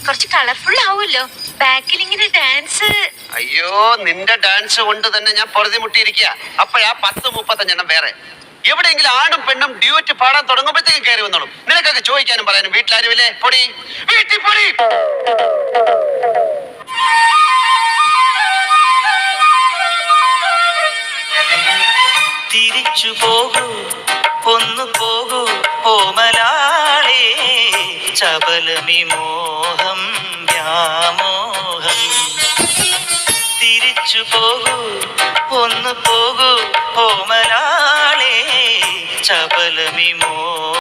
കുറച്ച് കളർഫുൾ ആവുമല്ലോ. ബാക്കിൽ ഇങ്ങനെ ഡാൻസ്. അയ്യോ, നിന്റെ ഡാൻസ് കൊണ്ട് തന്നെ ഞാൻ പൊറുതിമുട്ടിയിരിക്കുക. അപ്പോഴാ 10-35 വേറെ. എവിടെയെങ്കിലും ആണും പെണ്ണും ഡ്യൂറ്റ് പാടാൻ തുടങ്ങുമ്പോഴത്തേക്കും കയറി വന്നോളും. നിനക്കൊക്കെ ചോദിക്കാനും പറയാനും വീട്ടിലാരുമില്ലേ? പൊടി വീട്ടിൽ പൊടി. തിരിച്ചു പോകൂ, ഒന്നു പോകൂ ഓമലാളേ, ചപലമി മോഹം വ്യാമോഹം. തിരിച്ചു പോകൂ, ഒന്നു പോകൂ ഓമലാളേ, ചപലമി മോഹം.